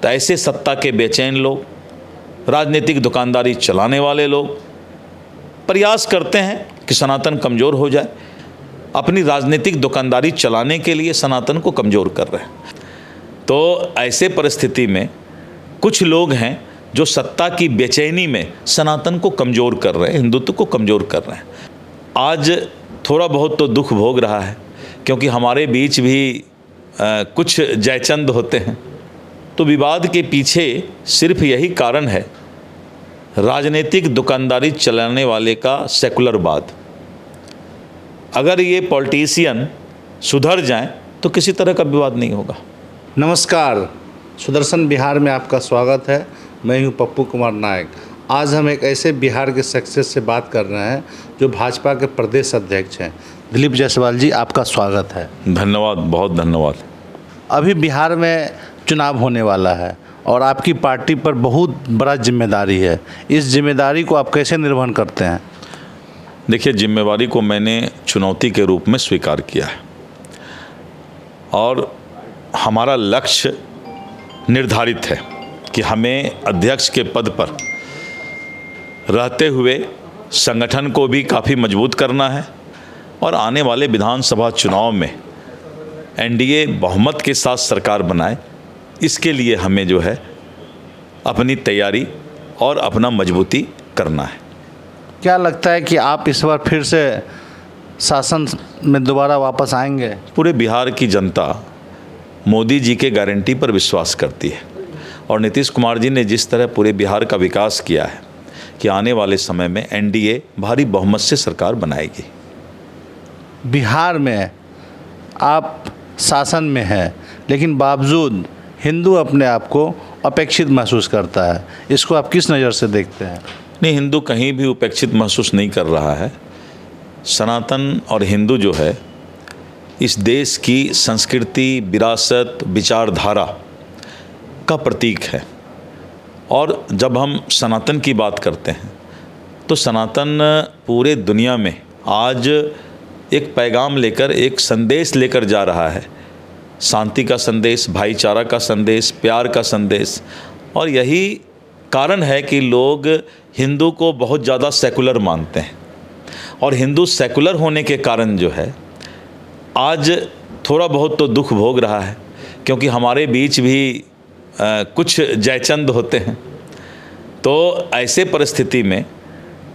तो ऐसे सत्ता के बेचैन लोग, राजनीतिक दुकानदारी चलाने वाले लोग प्रयास करते हैं कि सनातन कमज़ोर हो जाए। अपनी राजनीतिक दुकानदारी चलाने के लिए सनातन को कमज़ोर कर रहे हैं। तो ऐसे परिस्थिति में कुछ लोग हैं जो सत्ता की बेचैनी में सनातन को कमज़ोर कर रहे हैं, हिंदुत्व को कमज़ोर कर रहे हैं। आज थोड़ा बहुत तो दुख भोग रहा है, क्योंकि हमारे बीच भी कुछ जयचंद होते हैं। तो विवाद के पीछे सिर्फ यही कारण है, राजनीतिक दुकानदारी चलाने वाले का सेकुलरवाद। अगर ये पॉलिटिशियन सुधर जाएं तो किसी तरह का विवाद नहीं होगा। नमस्कार, सुदर्शन बिहार में आपका स्वागत है। मैं हूं पप्पू कुमार नायक। आज हम एक ऐसे बिहार के सक्सेस से बात कर रहे हैं जो भाजपा के प्रदेश अध्यक्ष हैं। दिलीप जायसवाल जी, आपका स्वागत है। धन्यवाद, बहुत धन्यवाद। अभी बिहार में चुनाव होने वाला है और आपकी पार्टी पर बहुत बड़ा जिम्मेदारी है। इस जिम्मेदारी को आप कैसे निर्वहन करते हैं? देखिए, जिम्मेवारी को मैंने चुनौती के रूप में स्वीकार किया है और हमारा लक्ष्य निर्धारित है कि हमें अध्यक्ष के पद पर रहते हुए संगठन को भी काफ़ी मजबूत करना है और आने वाले विधानसभा चुनाव में एनडीए बहुमत के साथ सरकार बनाए। इसके लिए हमें जो है अपनी तैयारी और अपना मजबूती करना है। क्या लगता है कि आप इस बार फिर से शासन में दोबारा वापस आएंगे? पूरे बिहार की जनता मोदी जी के गारंटी पर विश्वास करती है और नीतीश कुमार जी ने जिस तरह पूरे बिहार का विकास किया है कि आने वाले समय में एनडीए भारी बहुमत से सरकार बनाएगी। बिहार में आप शासन में हैं, लेकिन बावजूद हिंदू अपने आप को अपेक्षित महसूस करता है। इसको आप किस नज़र से देखते हैं? नहीं, हिंदू कहीं भी उपेक्षित महसूस नहीं कर रहा है। सनातन और हिंदू जो है इस देश की संस्कृति, विरासत, विचारधारा का प्रतीक है। और जब हम सनातन की बात करते हैं तो सनातन पूरे दुनिया में आज एक पैगाम लेकर, एक संदेश लेकर जा रहा है। शांति का संदेश, भाईचारा का संदेश, प्यार का संदेश। और यही कारण है कि लोग हिंदू को बहुत ज़्यादा सेकुलर मानते हैं और हिंदू सेकुलर होने के कारण जो है आज थोड़ा बहुत तो दुख भोग रहा है, क्योंकि हमारे बीच भी कुछ जयचंद होते हैं। तो ऐसे परिस्थिति में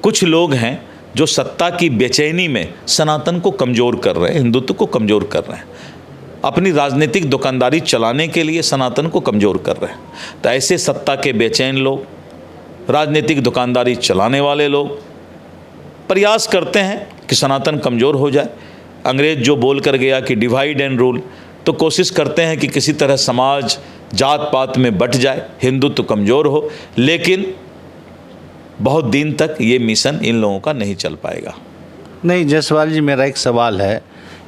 कुछ लोग हैं जो सत्ता की बेचैनी में सनातन को कमज़ोर कर रहे हैं, हिंदुत्व को कमज़ोर कर रहे हैं। अपनी राजनीतिक दुकानदारी चलाने के लिए सनातन को कमज़ोर कर रहे हैं। तो ऐसे सत्ता के बेचैन लोग, राजनीतिक दुकानदारी चलाने वाले लोग प्रयास करते हैं कि सनातन कमज़ोर हो जाए। अंग्रेज़ जो बोल कर गया कि डिवाइड एंड रूल, तो कोशिश करते हैं कि किसी तरह समाज जात पात में बट जाए, हिंदुत्व कमज़ोर हो। लेकिन बहुत दिन तक ये मिशन इन लोगों का नहीं चल पाएगा। नहीं जायसवाल जी, मेरा एक सवाल है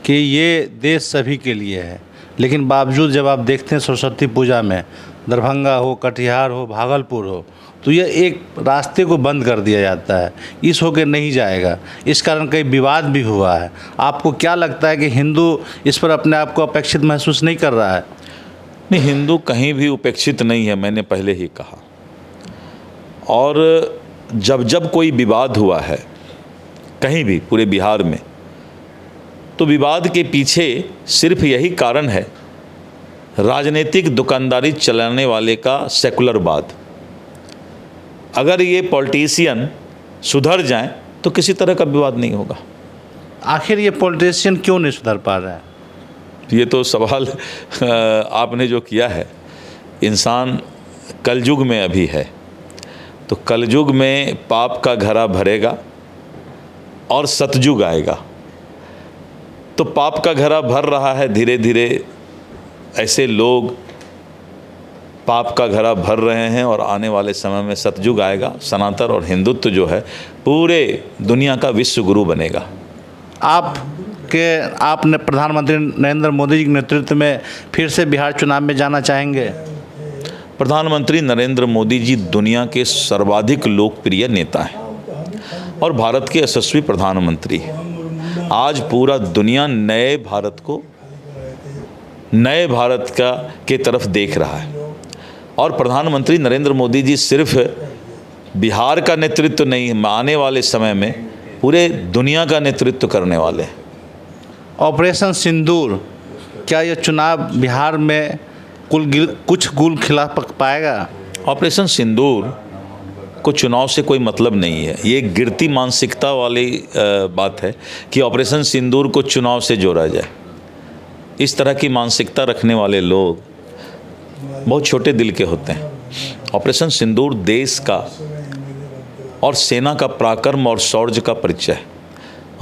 कि ये देश सभी के लिए है, लेकिन बावजूद जब आप देखते हैं सरस्वती पूजा में दरभंगा हो, कटिहार हो, भागलपुर हो, तो ये एक रास्ते को बंद कर दिया जाता है, इस होकर नहीं जाएगा। इस कारण कई विवाद भी हुआ है। आपको क्या लगता है कि हिंदू इस पर अपने आप को अपेक्षित महसूस नहीं कर रहा है? नहीं, हिंदू कहीं भी उपेक्षित नहीं है, मैंने पहले ही कहा। और जब जब कोई विवाद हुआ है कहीं भी पूरे बिहार में, तो विवाद के पीछे सिर्फ यही कारण है, राजनीतिक दुकानदारी चलाने वाले का सेकुलरवाद। अगर ये पॉलिटिशियन सुधर जाएं तो किसी तरह का विवाद नहीं होगा। आखिर ये पॉलिटिशियन क्यों नहीं सुधर पा रहा है? ये तो सवाल आपने जो किया है, इंसान कलयुग में अभी है, तो कलयुग में पाप का घड़ा भरेगा और सतयुग आएगा। तो पाप का घड़ा भर रहा है धीरे धीरे, ऐसे लोग पाप का घड़ा भर रहे हैं और आने वाले समय में सतयुग आएगा। सनातन और हिंदुत्व जो है पूरे दुनिया का विश्व गुरु बनेगा। आपने प्रधानमंत्री नरेंद्र मोदी जी के नेतृत्व में फिर से बिहार चुनाव में जाना चाहेंगे? प्रधानमंत्री नरेंद्र मोदी जी दुनिया के सर्वाधिक लोकप्रिय नेता हैं और भारत के यशस्वी प्रधानमंत्री हैं। आज पूरा दुनिया नए भारत के तरफ देख रहा है और प्रधानमंत्री नरेंद्र मोदी जी सिर्फ बिहार का नेतृत्व नहीं, आने वाले समय में पूरे दुनिया का नेतृत्व करने वाले हैं। ऑपरेशन सिंदूर, क्या ये चुनाव बिहार में कुछ गुल खिला पाएगा? ऑपरेशन सिंदूर को चुनाव से कोई मतलब नहीं है। ये एक गिरती मानसिकता वाली बात है कि ऑपरेशन सिंदूर को चुनाव से जोड़ा जाए। इस तरह की मानसिकता रखने वाले लोग बहुत छोटे दिल के होते हैं। ऑपरेशन सिंदूर देश का और सेना का पराक्रम और शौर्य का परिचय है।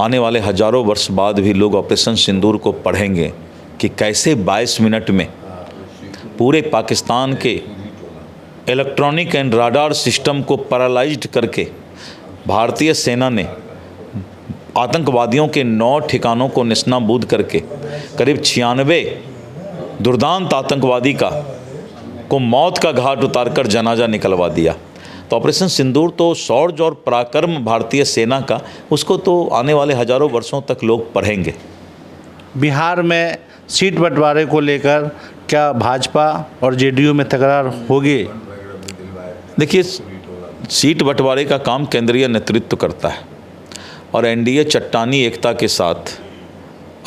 आने वाले हजारों वर्ष बाद भी लोग ऑपरेशन सिंदूर को पढ़ेंगे कि कैसे 22 मिनट में पूरे पाकिस्तान के इलेक्ट्रॉनिक एंड राडार सिस्टम को पैरालाइज्ड करके भारतीय सेना ने आतंकवादियों के 9 ठिकानों को निस्नाबूद करके करीब 96 दुर्दांत आतंकवादी को मौत का घाट उतारकर जनाजा निकलवा दिया। तो ऑपरेशन सिंदूर तो शौर्य और पराक्रम भारतीय सेना का, उसको तो आने वाले हजारों वर्षों तक लोग पढ़ेंगे। बिहार में सीट बंटवारे को लेकर क्या भाजपा और जेडीयू में तकरार होगी? देखिए, सीट बंटवारे का काम केंद्रीय नेतृत्व करता है और एनडीए चट्टानी एकता के साथ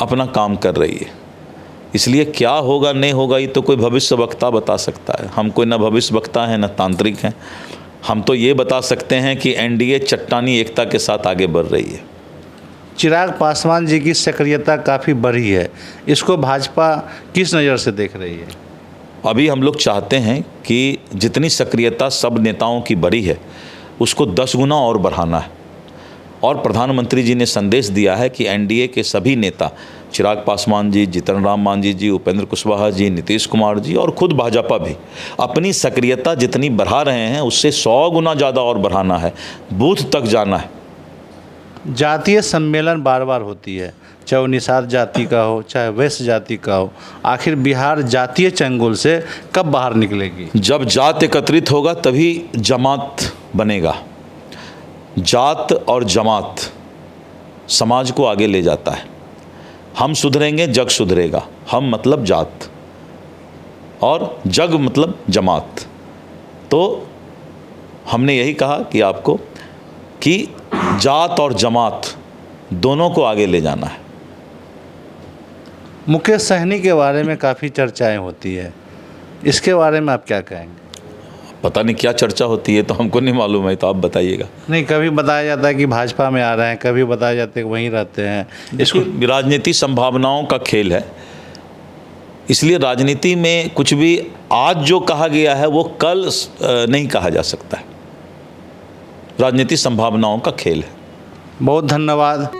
अपना काम कर रही है। इसलिए क्या होगा नहीं होगा ये तो कोई भविष्य वक्ता बता सकता है। हम कोई ना भविष्य वक्ता हैं न तांत्रिक हैं। हम तो ये बता सकते हैं कि एनडीए चट्टानी एकता के साथ आगे बढ़ रही है। चिराग पासवान जी की सक्रियता काफ़ी बढ़ी है, इसको भाजपा किस नज़र से देख रही है? अभी हम लोग चाहते हैं कि जितनी सक्रियता सब नेताओं की बढ़ी है उसको 10 गुना और बढ़ाना है। और प्रधानमंत्री जी ने संदेश दिया है कि एनडीए के सभी नेता, चिराग पासवान जी, जीतन राम मांझी जी, उपेंद्र कुशवाहा जी, नीतीश कुमार जी और खुद भाजपा भी अपनी सक्रियता जितनी बढ़ा रहे हैं उससे 100 गुना ज़्यादा और बढ़ाना है, बूथ तक जाना है। जातीय सम्मेलन बार बार होती है, चाहे वो निषाद जाति का हो चाहे वैश्य जाति का हो। आखिर बिहार जातीय चंगुल से कब बाहर निकलेगी? जब जात एकत्रित होगा तभी जमात बनेगा। जात और जमात समाज को आगे ले जाता है। हम सुधरेंगे जग सुधरेगा। हम मतलब जात और जग मतलब जमात। तो हमने यही कहा कि आपको कि जात और जमात दोनों को आगे ले जाना है। मुकेश सहनी के बारे में काफ़ी चर्चाएं होती है, इसके बारे में आप क्या कहेंगे? पता नहीं क्या चर्चा होती है, तो हमको नहीं मालूम है, तो आप बताइएगा। नहीं, कभी बताया जाता है कि भाजपा में आ रहे हैं, कभी बताया जाता है कि वहीं रहते हैं। इसको राजनीति संभावनाओं का खेल है, इसलिए राजनीति में कुछ भी आज जो कहा गया है वो कल नहीं कहा जा सकता है। राजनीति संभावनाओं का खेल है। बहुत धन्यवाद।